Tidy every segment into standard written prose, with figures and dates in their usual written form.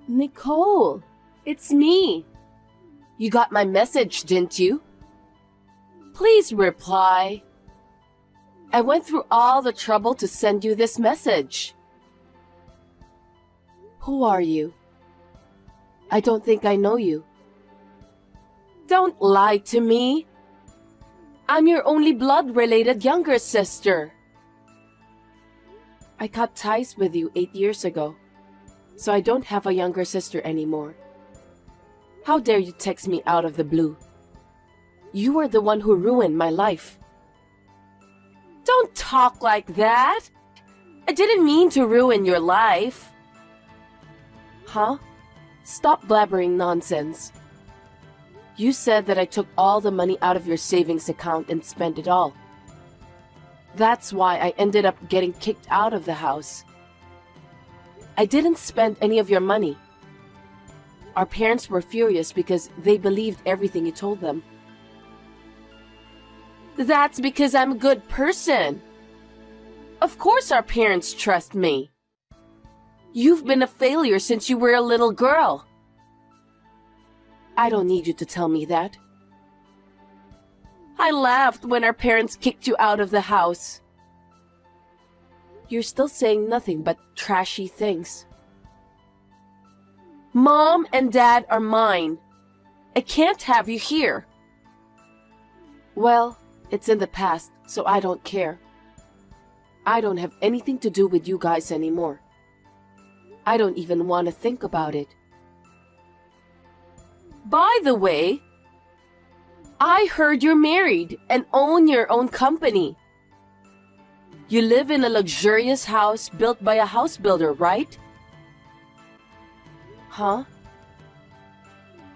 Nicole, it's me. You got my message, didn't you? Please reply. I went through all the trouble to send you this message. Who are you? I don't think I know you. Don't lie to me. I'm your only blood-related younger sister. I cut ties with you 8 years ago, so I don't have a younger sister anymore. How dare you text me out of the blue? You are the one who ruined my life. Don't talk like that. I didn't mean to ruin your life. Huh? Stop blabbering nonsense. You said that I took all the money out of your savings account and spent it all. That's why I ended up getting kicked out of the house. I didn't spend any of your money. Our parents were furious because they believed everything you told them. That's because I'm a good person. Of course our parents trust me. You've been a failure since you were a little girl. I don't need you to tell me that. I laughed when our parents kicked you out of the house. You're still saying nothing but trashy things. Mom and Dad are mine. I can't have you here. Well, it's in the past, so I don't care. I don't have anything to do with you guys anymore. I don't even want to think about it. By the way, I heard you're married and own your own company. You live in a luxurious house built by a house builder, right? Huh?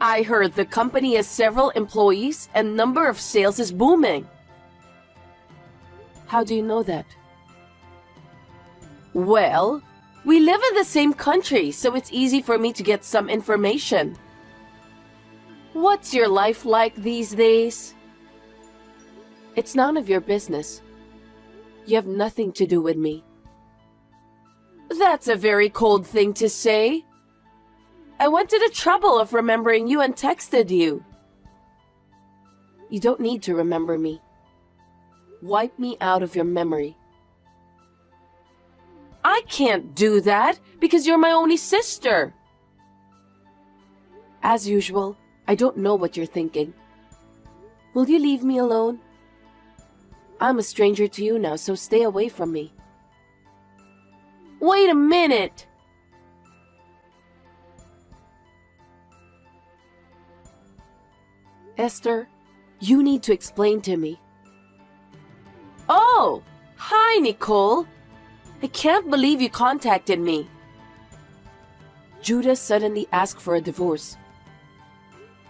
I heard the company has several employees and number of sales is booming. How do you know that? Well, we live in the same country, so it's easy for me to get some information. What's your life like these days? It's none of your business. You have nothing to do with me. That's a very cold thing to say. I went to the trouble of remembering you and texted you. You don't need to remember me. Wipe me out of your memory. I can't do that because you're my only sister. As usual, I don't know what you're thinking. Will you leave me alone? I'm a stranger to you now, so stay away from me. Wait a minute! Esther, you need to explain to me. Oh! Hi, Nicole! I can't believe you contacted me. Judas suddenly asked for a divorce.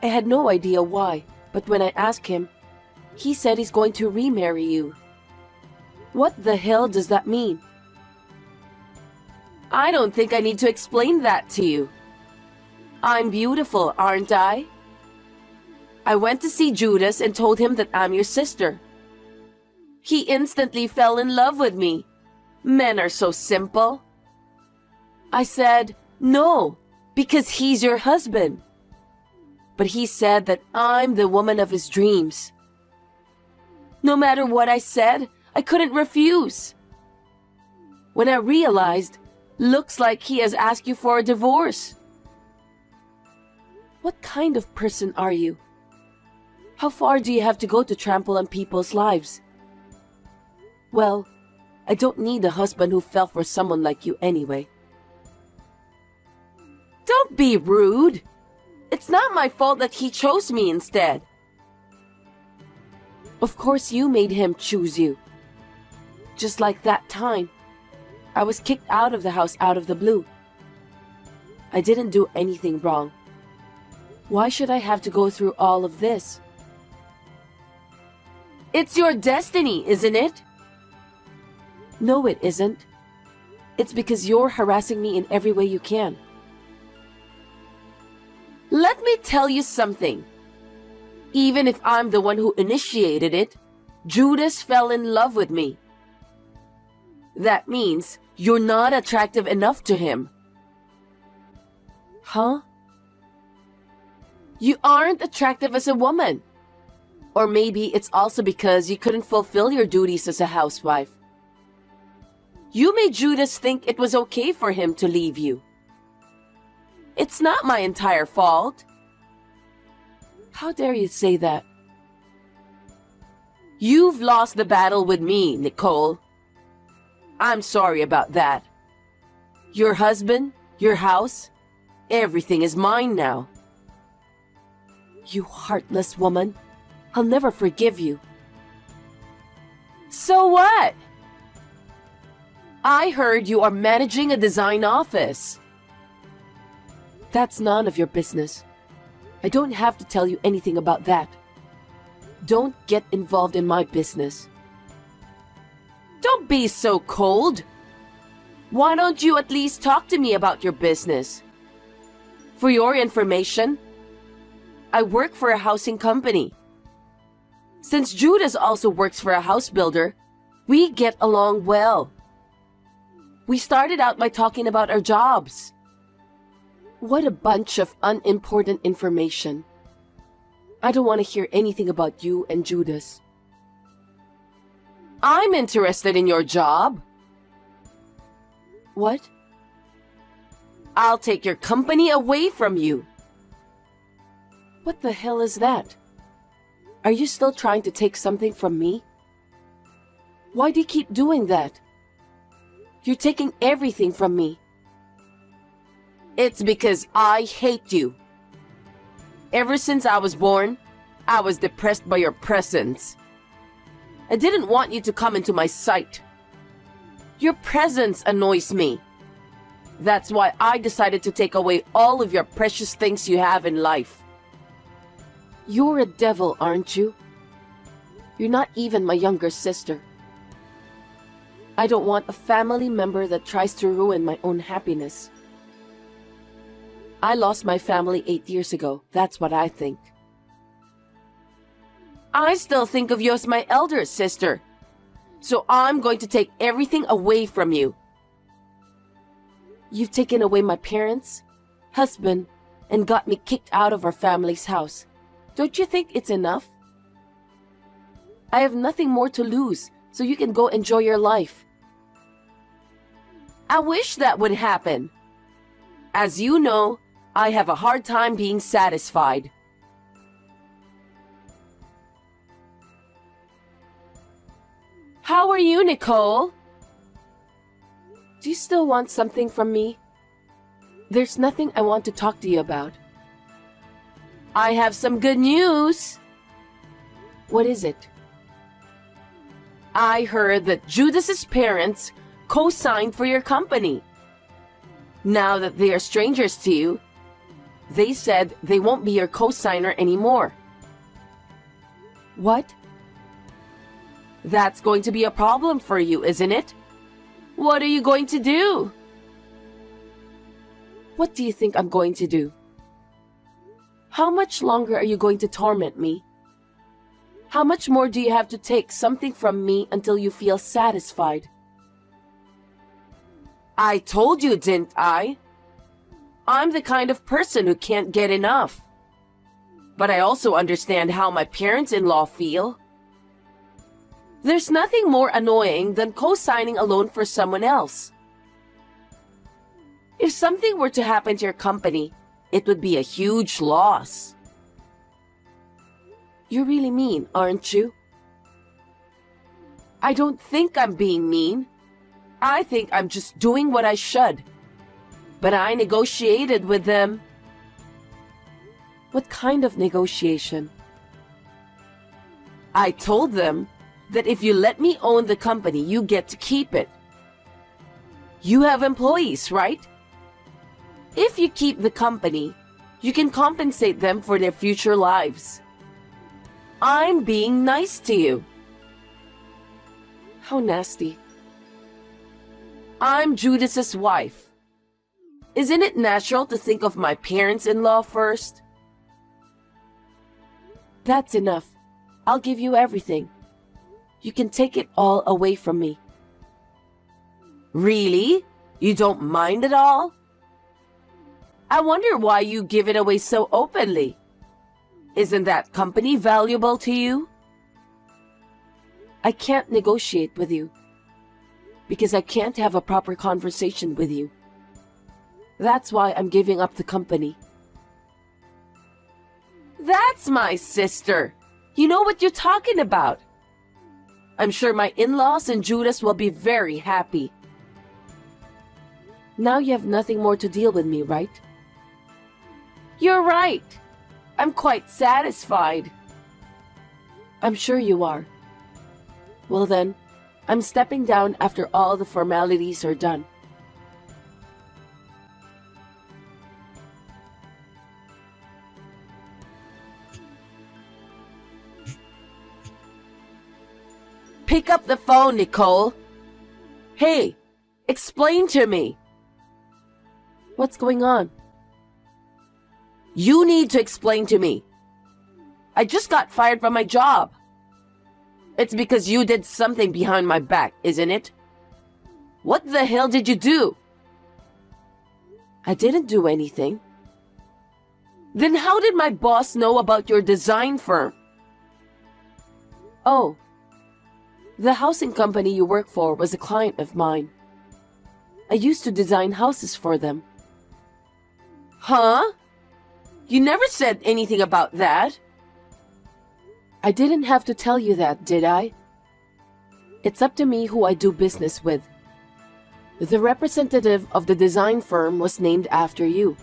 I had no idea why, but when I asked him, he said he's going to remarry you. What the hell does that mean? I don't think I need to explain that to you. I'm beautiful, aren't I? I went to see Judas and told him that I'm your sister. He instantly fell in love with me. Men are so simple. I said, no, because he's your husband. But he said that I'm the woman of his dreams. No matter what I said, I couldn't refuse. When I realized, looks like he has asked you for a divorce. What kind of person are you? How far do you have to go to trample on people's lives? Well, I don't need a husband who fell for someone like you anyway. Don't be rude. It's not my fault that he chose me instead. Of course you made him choose you. Just like that time. I was kicked out of the house out of the blue. I didn't do anything wrong. Why should I have to go through all of this? It's your destiny, isn't it? No, it isn't. It's because you're harassing me in every way you can. Let me tell you something. Even if I'm the one who initiated it, Judas fell in love with me. That means you're not attractive enough to him. Huh? You aren't attractive as a woman. Or maybe it's also because you couldn't fulfill your duties as a housewife. You made Judas think it was okay for him to leave you. It's not my entire fault. How dare you say that? You've lost the battle with me, Nicole. I'm sorry about that. Your husband, your house, everything is mine now. You heartless woman. I'll never forgive you. So what? I heard you are managing a design office. That's none of your business. I don't have to tell you anything about that. Don't get involved in my business. Don't be so cold. Why don't you at least talk to me about your business? For your information, I work for a housing company. Since Judas also works for a house builder, we get along well. We started out by talking about our jobs. What a bunch of unimportant information. I don't want to hear anything about you and Judas. I'm interested in your job. What? I'll take your company away from you. What the hell is that? Are you still trying to take something from me? Why do you keep doing that? You're taking everything from me. It's because I hate you. Ever since I was born, I was depressed by your presence. I didn't want you to come into my sight. Your presence annoys me. That's why I decided to take away all of your precious things you have in life. You're a devil, aren't you? You're not even my younger sister. I don't want a family member that tries to ruin my own happiness. I lost my family 8 years ago. That's what I think. I still think of you as my elder sister. So I'm going to take everything away from you. You've taken away my parents, husband, and got me kicked out of our family's house. Don't you think it's enough? I have nothing more to lose, so you can go enjoy your life. I wish that would happen. As you know, I have a hard time being satisfied. How are you, Nicole? Do you still want something from me? There's nothing I want to talk to you about. I have some good news. What is it? I heard that Judas's parents co-signed for your company. Now that they are strangers to you, they said they won't be your co-signer anymore. What? That's going to be a problem for you, isn't it? What are you going to do? What do you think I'm going to do? How much longer are you going to torment me? How much more do you have to take something from me until you feel satisfied? I told you, didn't I? I'm the kind of person who can't get enough. But I also understand how my parents-in-law feel. There's nothing more annoying than co-signing a loan for someone else. If something were to happen to your company, it would be a huge loss. You're really mean, aren't you? I don't think I'm being mean. I think I'm just doing what I should. But I negotiated with them. What kind of negotiation? I told them that if you let me own the company, you get to keep it. You have employees, right? If you keep the company, you can compensate them for their future lives. I'm being nice to you. How nasty. I'm Judas's wife. Isn't it natural to think of my parents-in-law first? That's enough. I'll give you everything. You can take it all away from me. Really? You don't mind at all? I wonder why you give it away so openly. Isn't that company valuable to you? I can't negotiate with you because I can't have a proper conversation with you. That's why I'm giving up the company. That's my sister. You know what you're talking about. I'm sure my in-laws and Judas will be very happy. Now you have nothing more to deal with me, right? You're right. I'm quite satisfied. I'm sure you are. Well then, I'm stepping down after all the formalities are done. Pick up the phone, Nicole. Hey, explain to me. What's going on? You need to explain to me. I just got fired from my job. It's because you did something behind my back, isn't it? What the hell did you do? I didn't do anything. Then how did my boss know about your design firm? Oh, the housing company you work for was a client of mine. I used to design houses for them. Huh? You never said anything about that. I didn't have to tell you that, did I? It's up to me who I do business with. The representative of the design firm was named after you.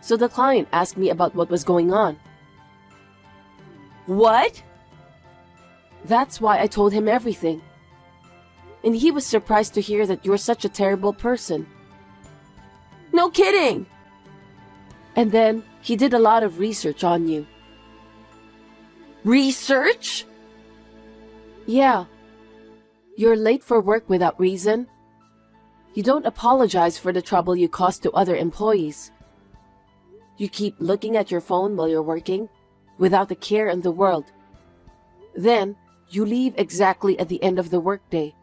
So the client asked me about what was going on. What? That's why I told him everything. And he was surprised to hear that you're such a terrible person. No kidding! And then he did a lot of research on you. Research? Yeah. You're late for work without reason. You don't apologize for the trouble you caused to other employees. You keep looking at your phone while you're working, without a care in the world. Then, you leave exactly at the end of the workday,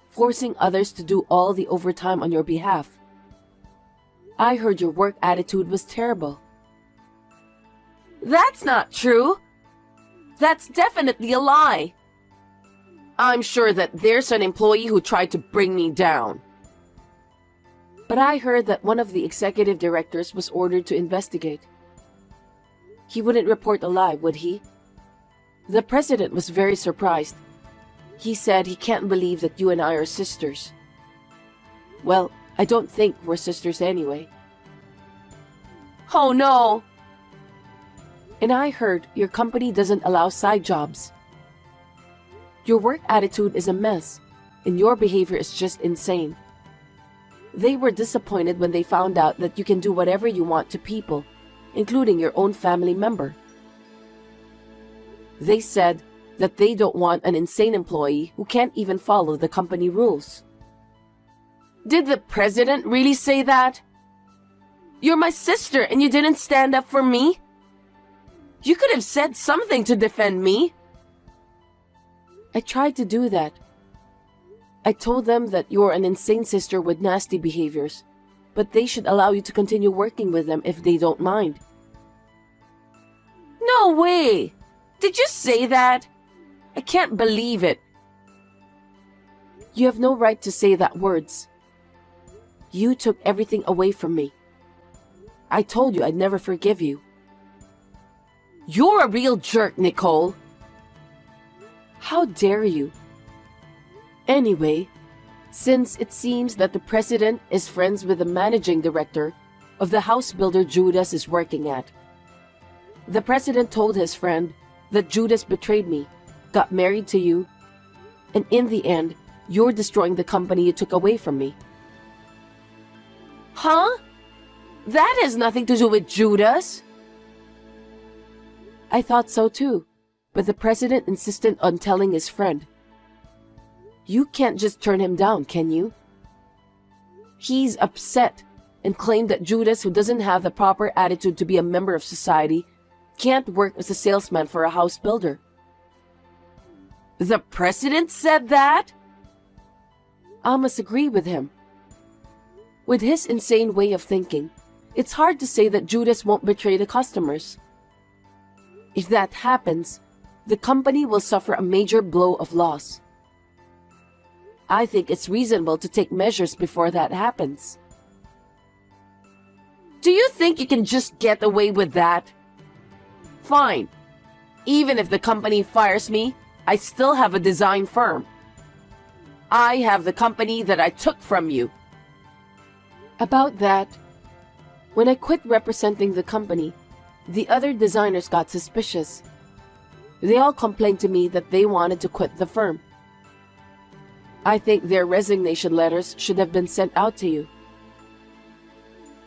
forcing others to do all the overtime on your behalf. I heard your work attitude was terrible. That's not true. That's definitely a lie. I'm sure that there's an employee who tried to bring me down. But I heard that one of the executive directors was ordered to investigate. He wouldn't report a lie, would he? The president was very surprised. He said he can't believe that you and I are sisters. Well, I don't think we're sisters anyway. Oh no! And I heard your company doesn't allow side jobs. Your work attitude is a mess, and your behavior is just insane. They were disappointed when they found out that you can do whatever you want to people, including your own family member. They said that they don't want an insane employee who can't even follow the company rules. Did the president really say that? You're my sister and you didn't stand up for me? You could have said something to defend me. I tried to do that. I told them that you're an insane sister with nasty behaviors, but they should allow you to continue working with them if they don't mind. No way! Did you say that? I can't believe it. You have no right to say that words. You took everything away from me. I told you I'd never forgive you. You're a real jerk, Nicole. How dare you? Anyway, since it seems that the president is friends with the managing director of the house builder Judas is working at, the president told his friend that Judas betrayed me, got married to you, and in the end, you're destroying the company you took away from me. Huh? That has nothing to do with Judas. I thought so too, but the president insisted on telling his friend. You can't just turn him down, can you? He's upset and claimed that Judas, who doesn't have the proper attitude to be a member of society, can't work as a salesman for a house builder. The president said that? I must agree with him. With his insane way of thinking, It's hard to say that Judas won't betray the customers. If that happens, the company will suffer a major blow of loss. I think it's reasonable to take measures before that happens. Do you think you can just get away with that? Fine. Even if the company fires me, I still have a design firm. I have the company that I took from you. About that, when I quit representing the company, the other designers got suspicious. They all complained to me that they wanted to quit the firm. I think their resignation letters should have been sent out to you.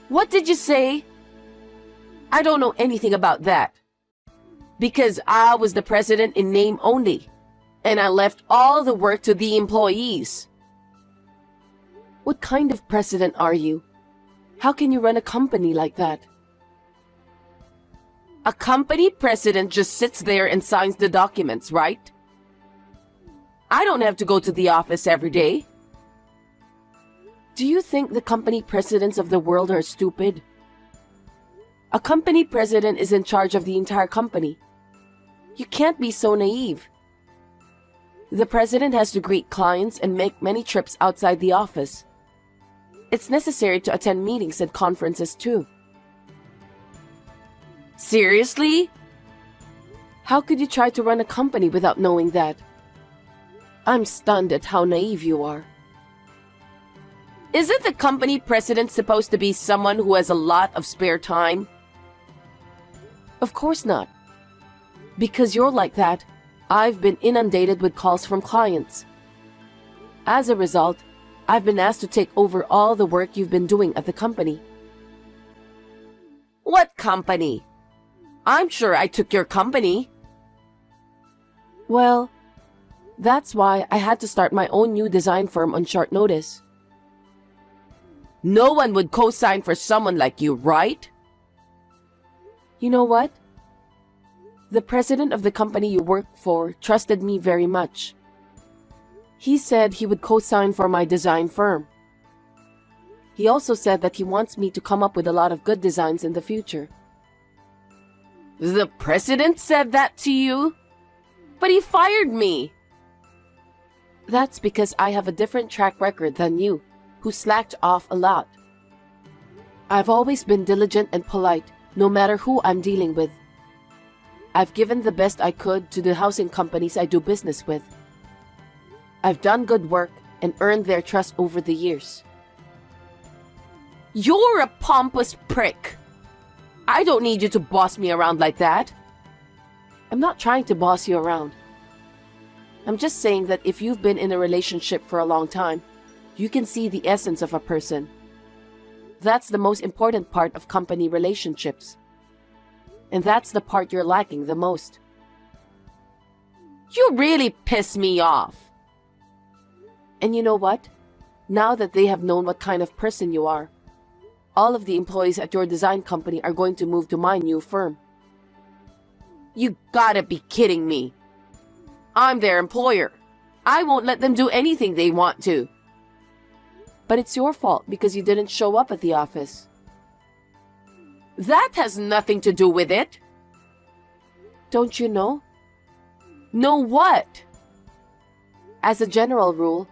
What did you say? I don't know anything about that. Because I was the president in name only, and I left all the work to the employees. What kind of president are you? How can you run a company like that? A company president just sits there and signs the documents, right? I don't have to go to the office every day. Do you think the company presidents of the world are stupid? A company president is in charge of the entire company. You can't be so naive. The president has to greet clients and make many trips outside the office. It's necessary to attend meetings and conferences too. Seriously? How could you try to run a company without knowing that? I'm stunned at how naive you are. Isn't the company president supposed to be someone who has a lot of spare time? Of course not. Because you're like that, I've been inundated with calls from clients. As a result, I've been asked to take over all the work you've been doing at the company. What company? I'm sure I took your company. Well, that's why I had to start my own new design firm on short notice. No one would co-sign for someone like you, right? You know what? The president of the company you work for trusted me very much. He said he would co-sign for my design firm. He also said that he wants me to come up with a lot of good designs in the future. The president said that to you? But he fired me. That's because I have a different track record than you, who slacked off a lot. I've always been diligent and polite, no matter who I'm dealing with. I've given the best I could to the housing companies I do business with. I've done good work and earned their trust over the years. You're a pompous prick. I don't need you to boss me around like that. I'm not trying to boss you around. I'm just saying that if you've been in a relationship for a long time, you can see the essence of a person. That's the most important part of company relationships. And that's the part you're lacking the most. You really piss me off. And you know what? Now that they have known what kind of person you are, all of the employees at your design company are going to move to my new firm. You gotta be kidding me. I'm their employer. I won't let them do anything they want to. But it's your fault because you didn't show up at the office. That has nothing to do with it. Don't you know? Know what? As a general rule,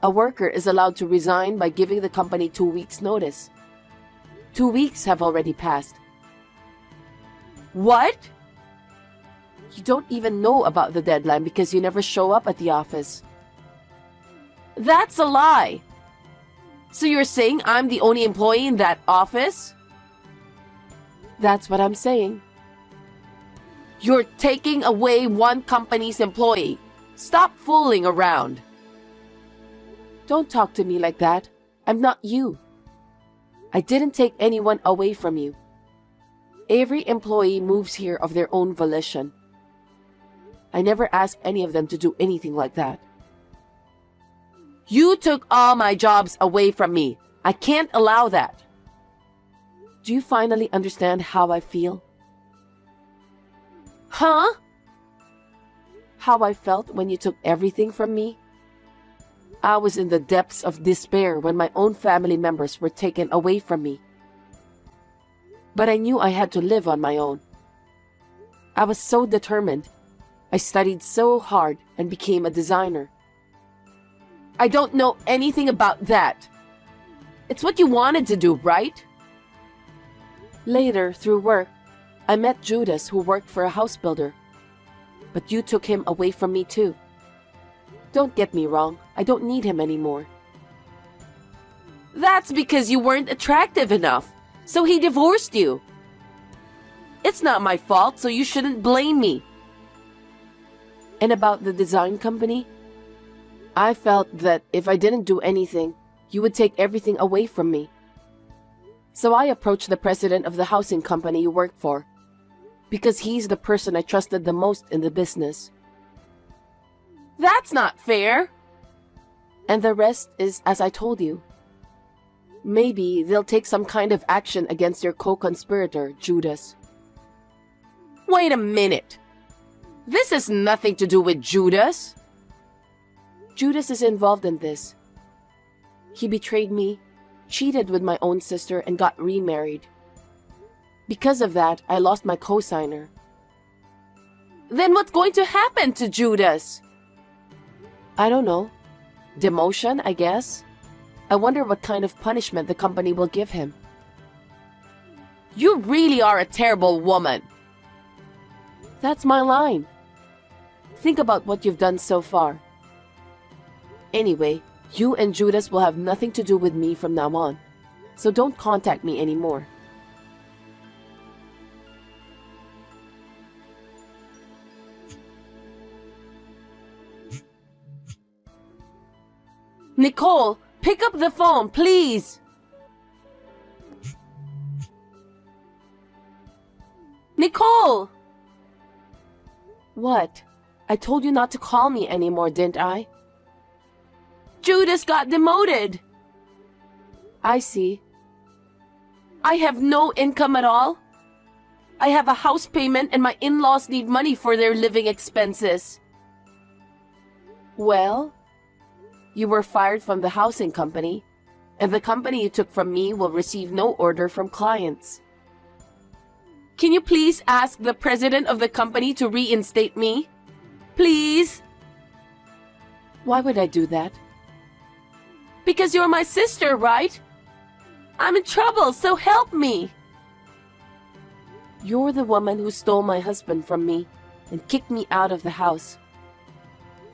a worker is allowed to resign by giving the company 2 weeks' notice. 2 weeks have already passed. What? You don't even know about the deadline because you never show up at the office. That's a lie. So you're saying I'm the only employee in that office? That's what I'm saying. You're taking away one company's employee. Stop fooling around. Don't talk to me like that. I'm not you. I didn't take anyone away from you. Every employee moves here of their own volition. I never asked any of them to do anything like that. You took all my jobs away from me. I can't allow that. Do you finally understand how I feel? Huh? How I felt when you took everything from me? I was in the depths of despair when my own family members were taken away from me. But I knew I had to live on my own. I was so determined. I studied so hard and became a designer. I don't know anything about that. It's what you wanted to do, right? Later, through work, I met Judas, who worked for a house builder. But you took him away from me too. Don't get me wrong, I don't need him anymore. That's because you weren't attractive enough, so he divorced you. It's not my fault, so you shouldn't blame me. And about the design company? I felt that if I didn't do anything, you would take everything away from me. So I approached the president of the housing company you work for, because he's the person I trusted the most in the business. That's not fair! And the rest is as I told you. Maybe they'll take some kind of action against your co-conspirator, Judas. Wait a minute! This has nothing to do with Judas! Judas is involved in this. He betrayed me, cheated with my own sister, and got remarried. Because of that, I lost my co-signer. Then what's going to happen to Judas? I don't know. Demotion, I guess? I wonder what kind of punishment the company will give him. You really are a terrible woman. That's my line. Think about what you've done so far. Anyway, you and Judas will have nothing to do with me from now on, so don't contact me anymore. Nicole, pick up the phone, please! Nicole! What? I told you not to call me anymore, didn't I? Judas got demoted! I see. I have no income at all. I have a house payment and my in-laws need money for their living expenses. Well, you were fired from the housing company, and the company you took from me will receive no order from clients. Can you please ask the president of the company to reinstate me? Please? Why would I do that? Because you're my sister, right? I'm in trouble, so help me. You're the woman who stole my husband from me and kicked me out of the house.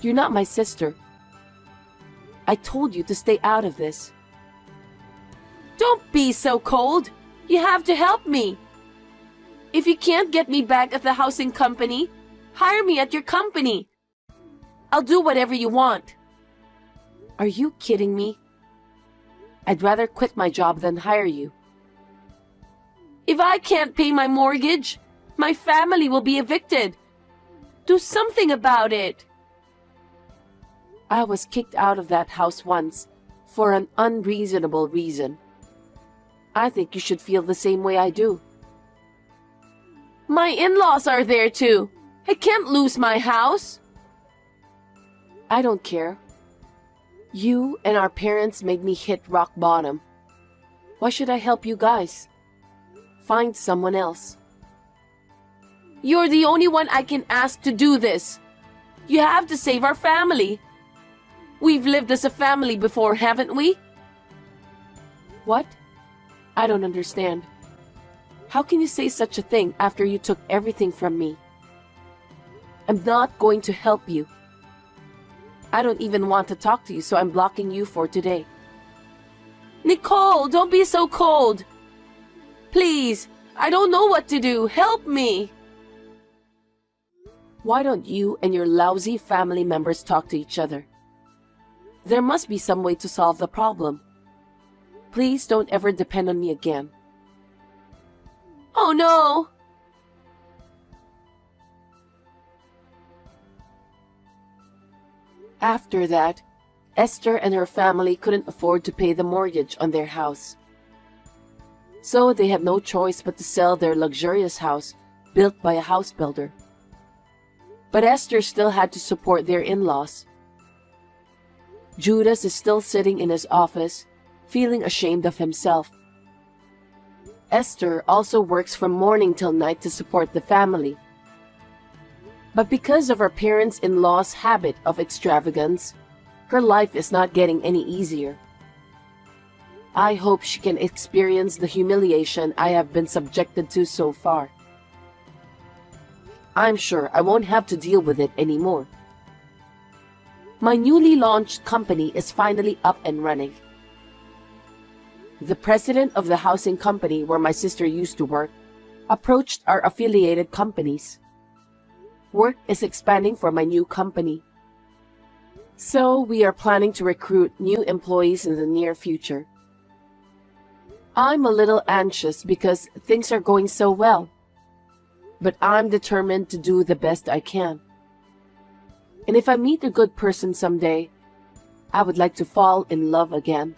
You're not my sister. I told you to stay out of this. Don't be so cold. You have to help me. If you can't get me back at the housing company, hire me at your company. I'll do whatever you want. Are you kidding me? I'd rather quit my job than hire you. If I can't pay my mortgage, my family will be evicted. Do something about it. I was kicked out of that house once for an unreasonable reason. I think you should feel the same way I do. My in-laws are there too. I can't lose my house. I don't care. You and our parents made me hit rock bottom. Why should I help you guys? Find someone else. You're the only one I can ask to do this. You have to save our family. We've lived as a family before, haven't we? What? I don't understand. How can you say such a thing after you took everything from me? I'm not going to help you. I don't even want to talk to you, so I'm blocking you for today. Nicole, don't be so cold. Please, I don't know what to do. Help me. Why don't you and your lousy family members talk to each other? There must be some way to solve the problem. Please don't ever depend on me again. Oh no! After that, Esther and her family couldn't afford to pay the mortgage on their house. So they had no choice but to sell their luxurious house built by a house builder. But Esther still had to support their in-laws. Judas is still sitting in his office, feeling ashamed of himself. Esther also works from morning till night to support the family. But because of her parents-in-law's habit of extravagance, her life is not getting any easier. I hope she can experience the humiliation I have been subjected to so far. I'm sure I won't have to deal with it anymore. My newly launched company is finally up and running. The president of the housing company where my sister used to work approached our affiliated companies. Work is expanding for my new company. So we are planning to recruit new employees in the near future. I'm a little anxious because things are going so well, but I'm determined to do the best I can. And if I meet a good person someday, I would like to fall in love again.